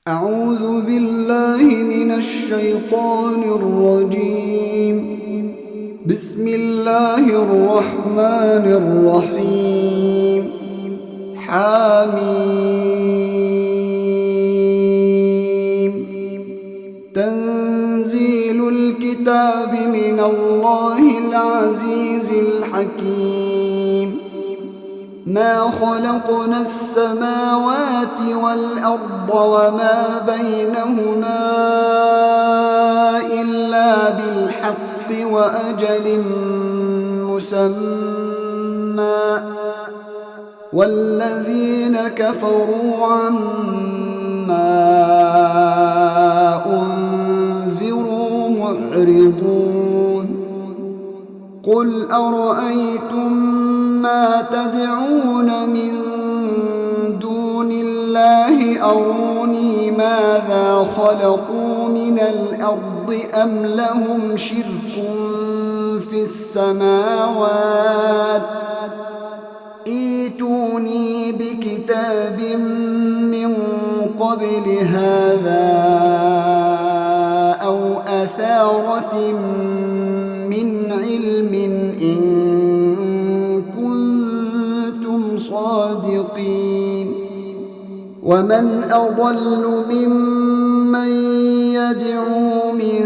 أعوذ بالله من الشيطان الرجيم. بسم الله الرحمن الرحيم. حميم. تنزيل الكتاب من الله العزيز الحكيم. ما خلقنا السماوات والأرض وما بينهما إلا بالحق وأجل مسمى، والذين كفروا عما أنذروا معرضون. قل أرأيتم ما تدعون من دون الله أروني ماذا خلقوا من الأرض أم لهم شرك في السماوات، ائتوني بكتاب من قبل هذا أو أثارة من علم إن كنتم صادقين. ومن أضل ممن يدعو من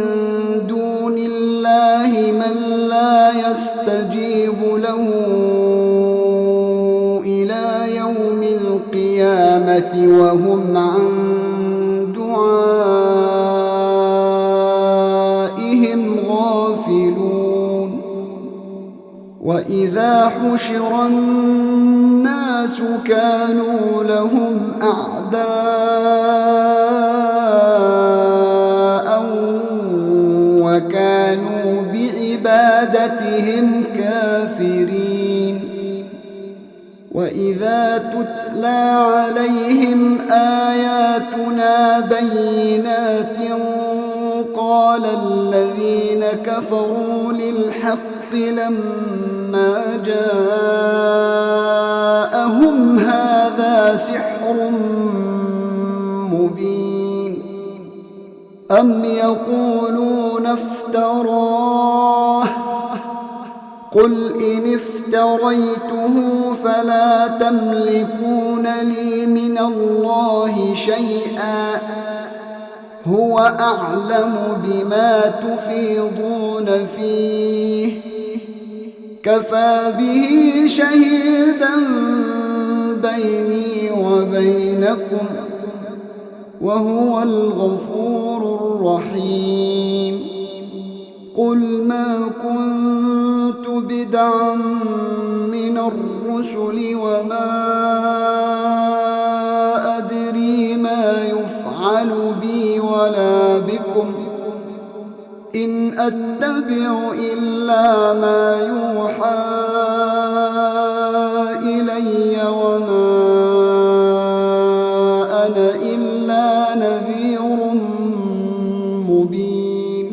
دون الله من لا يستجيب له إلى يوم القيامة وهم عن دعائهم غافلون. وإذا حشر الناس كانوا لهم أعداء وكانوا بعبادتهم كافرين. وإذا تتلى عليهم آياتنا بينات قال الذين كفروا للحق لما جاءهم هذا سحر مبين. أم يقولون افتراه، قل إن افتريته فلا تملكون لي من الله شيئا، هو أعلم بما تفيضون فيه، كفى به شهيدا بيني وبينكم وهو الغفور الرحيم. قل ما كنت بدعا من الرسل وما أدري ما يفعل بي ولا بكم، إن أتبع إلا ما يوحى إلي وما أنا إلا نذير مبين.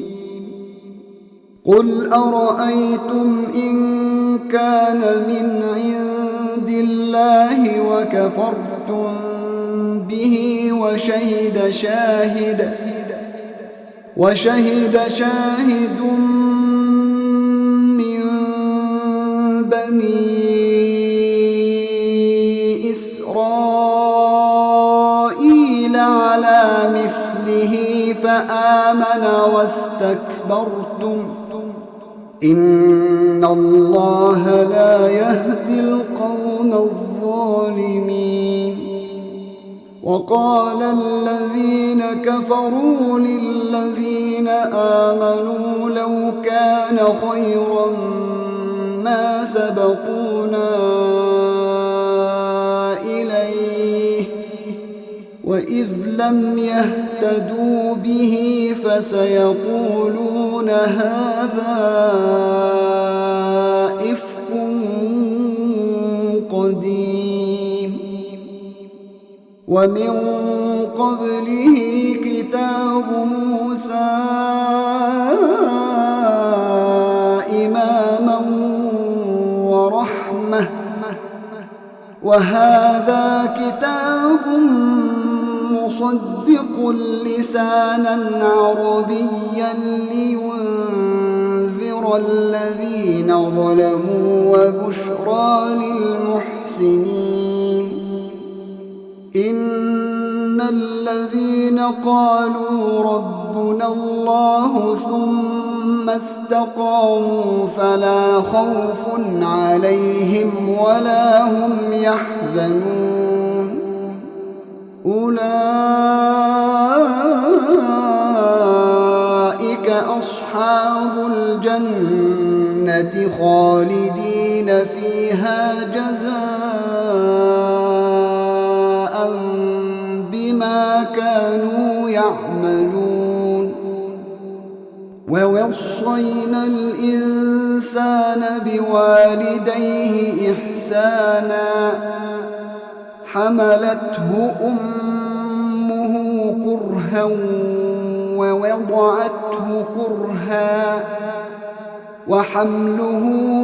قل أرأيتم إن كان من عند الله وكفرتم به وشهد شاهد من بني إسرائيل على مثله فآمن واستكبرتم، إن الله لا يهدي القوم الظالمين. وقال الذين كفروا للذين آمنوا لو كان خيرا ما سبقونا إليه، وإذ لم يهتدوا به فسيقولون هذا إفك قديم. ومن قبله كتاب موسى إماما ورحمة، وهذا كتاب مصدق لسانا عربيا لينذر الذين ظلموا وبشرى للمحسنين إن الذين قالوا ربنا الله ثم استقاموا فلا خوف عليهم ولا هم يحزنون أولئك أصحاب الجنة خالدين فيها جزاء بما كانوا يعملون ووصينا الإنسان بوالديه إحسانا حملته أمه كرها ووضعته كرها وحمله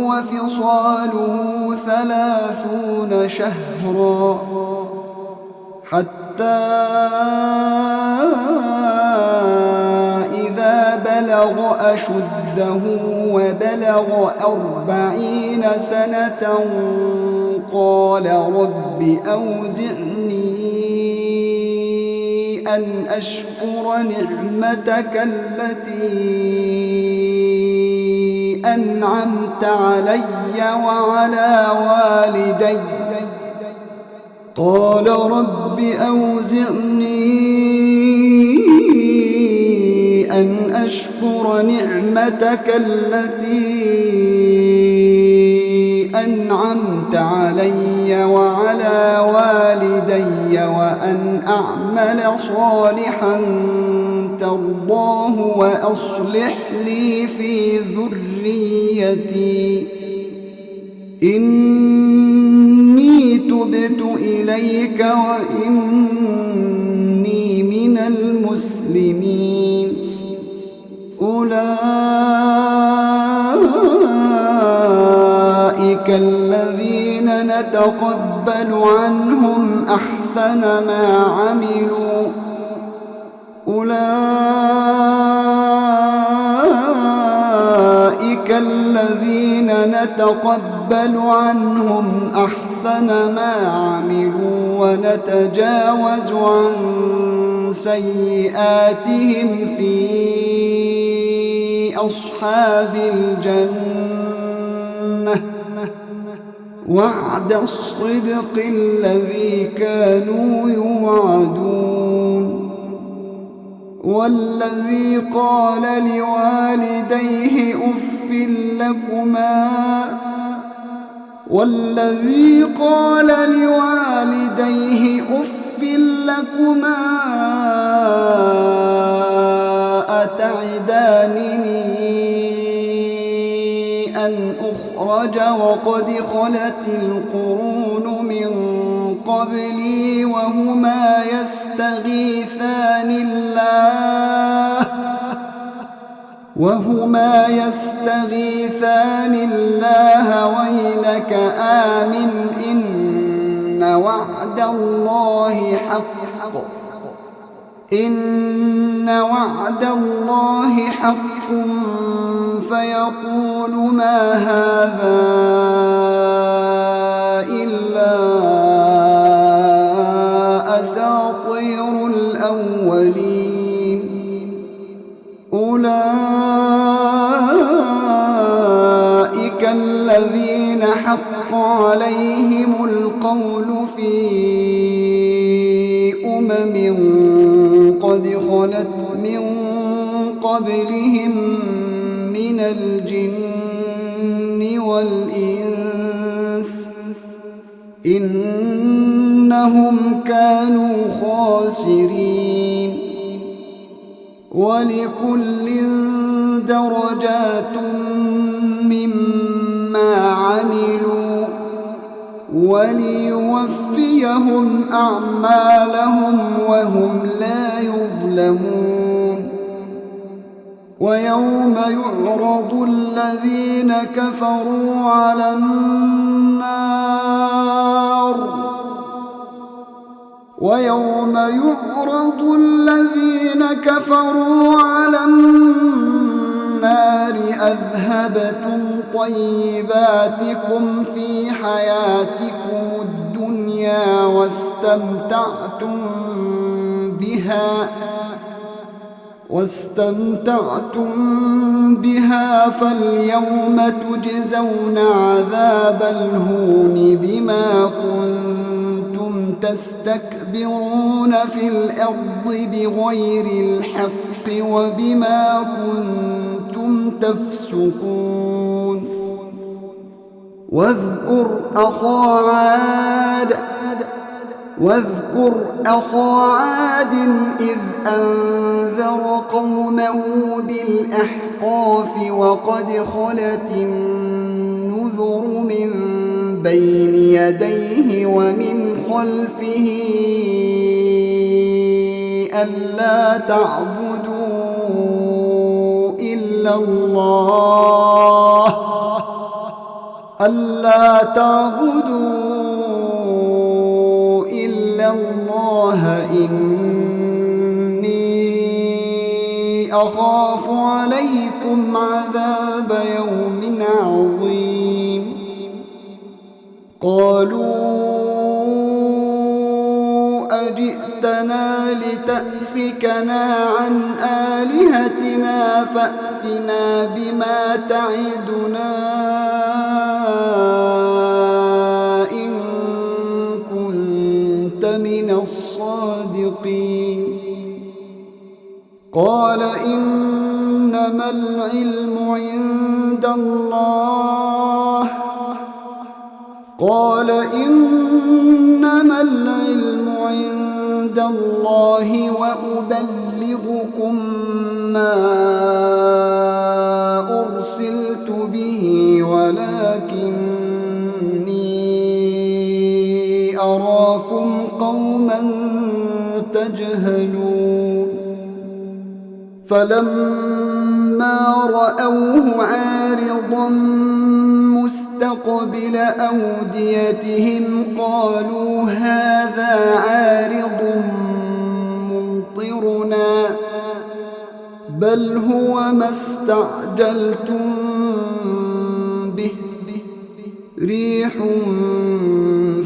وفصاله 30 شهرا حتى إذا بلغ أشده وبلغ 40 سنة قال رب أوزعني أن أشكر نعمتك التي أنعمت علي وعلى والدي قال رب أوزعني أن أشكر نعمتك التي أنعمت علي وعلى والدي وأن أعمل صالحا ترضاه وأصلح لي في ذريتي إني تبت إليك وإني من المسلمين أولئك الذين نتقبل عنهم أحسن ما عملوا أولئك الذين نتقبل عنهم أحسن ما عملوا ونتجاوز عن سيئاتهم في أصحاب الجنة وعد الصدق الذي كانوا يوعدون والذي قال لوالديه أف لكما أتعدانني أن أخرج وقد خلت القرون من قبلي وهما يستغيثان الله ويلك آمن إن وعد الله حق فيقول ما هذا إلا أساطير الأولين أولئك الذين حق عليهم القول في قد خلت من قبلهم من الجن والإنس إنهم كانوا خاسرين ولكل درجات مما عملوا وليوفيهم أعمالهم وهم لا يظلمون ويوم يعرض الذين كفروا على النار ويوم يعرض الذين كفروا على النار أذهبتم طيباتكم في حياتكم الدنيا واستمتعتم بها فاليوم تجزون عذاب الهون بما كنتم تستكبرون في الأرض بغير الحق وبما كنتم تفسقون واذكر أخا عاد إذ أنذر قومه بالأحقاف وقد خلت النذر من بين يديه ومن خلفه ألا تعبدوا إلا الله إني أخاف عليكم عذاب يوم عظيم قالوا أجئتنا لتأفكنا عن آلهتنا فأتنا بما تعدنا من الصادقين قال إنما العلم عند الله وأبلغكم ما أرسلت به ولكني أراكم قوما تجهلون فلما رأوه عارضا مستقبل أوديتهم قالوا هذا عارض ممطرنا بل هو ما استعجلتم به ريح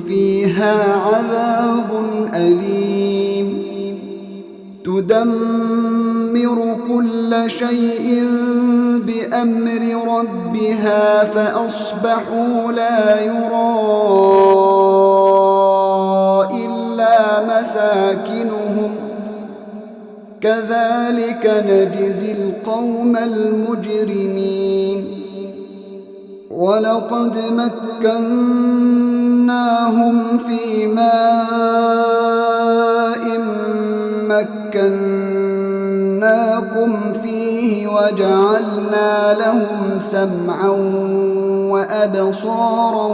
فيها عذاب أليم تدمر كل شيء بأمر ربها فأصبحوا لا يرى إلا مساكنهم كذلك نجزي القوم المجرمين ولقد مكناهم في ماء مكناكم فيه وجعلنا لهم سمعا وأبصارا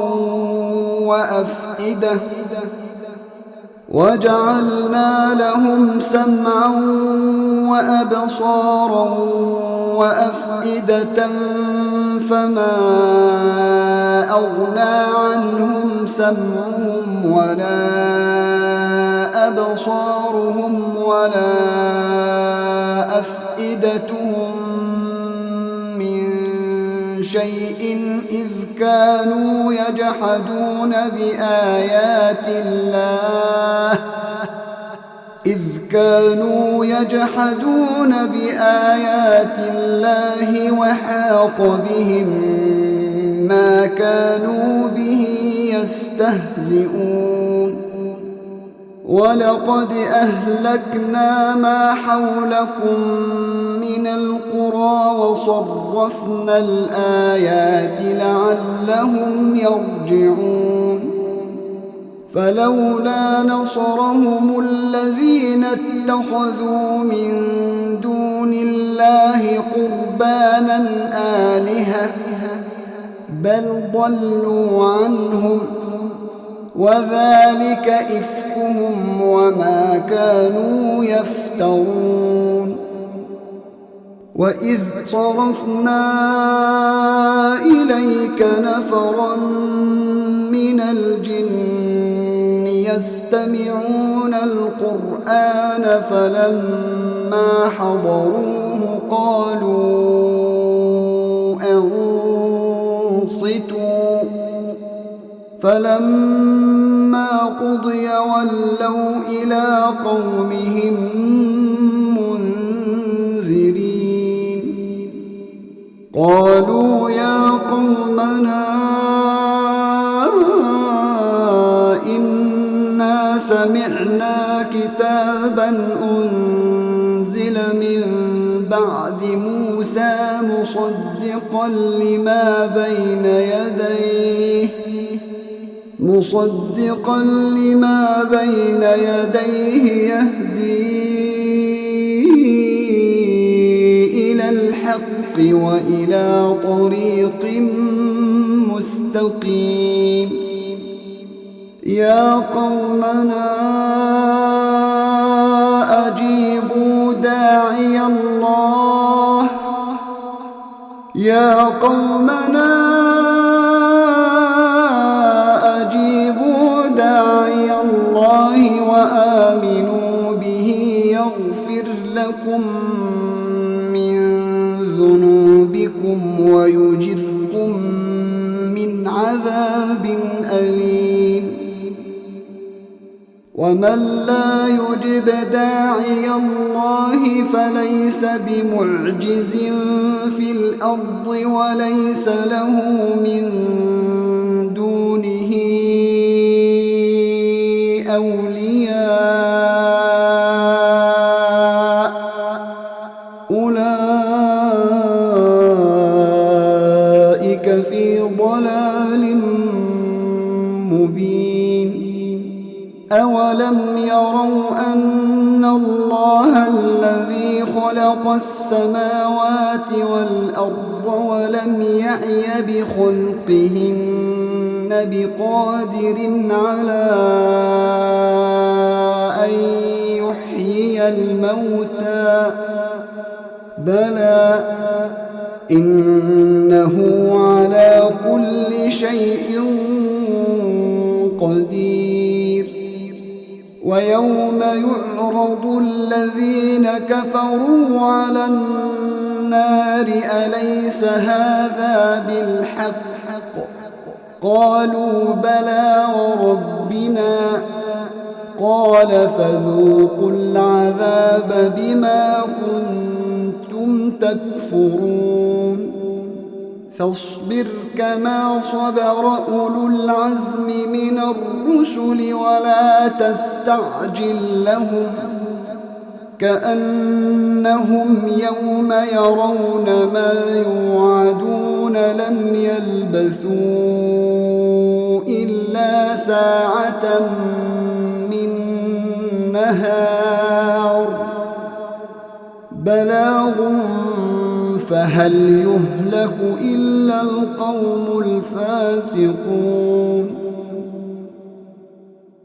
وأفئدة فما أغنى عنهم سمعهم ولا أبصارهم ولا أفئدتهم من شيء إذ كانوا يجحدون بآيات الله وحاق بهم ما كانوا به يستهزئون ولقد أهلكنا ما حولكم من القرى وصرفنا الآيات لعلهم يرجعون فلولا نصرهم الذين اتخذوا من دون الله قربانا آلهة بل ضلوا عنهم وذلك إفكهم وما كانوا يفترون وإذ صرفنا إليك نفرا من الجن يستمعون القرآن فلما حضروه قالوا أنصتوا فلما قضي ولوا إلى قومهم منذرين قالوا يا قومنا إنا سمعنا كتابا أنزل من بعد موسى مصدقا لما بين يديه يهدي إلى الحق وإلى طريق مستقيم يا قومنا أجيبوا داعي الله وآمنوا به يغفر لكم من ذنوبكم ويجركم من عذاب أليم ومن لا يجب داعي الله فليس بمعجز في الأرض وليس له من دونه أولياء أولئك في ضلال مبين أولم يروا أن الله الذي خلق السماوات والأرض ولم يعي بخلقهن بقادر على أن يحيي الموتى بلى إنه على كل شيء قدير ويوم يعرض الذين كفروا على النار أليس هذا بالحق قالوا بلى وربنا قال فذوقوا العذاب بما كنتم تكفرون فاصبر كما صبر أولو العزم من الرسل ولا تستعجل لهم كأنهم يوم يرون ما يوعدون لم يلبثوا إلا ساعة من نهار بلاغ فهل يهلك إلا القوم الفاسقون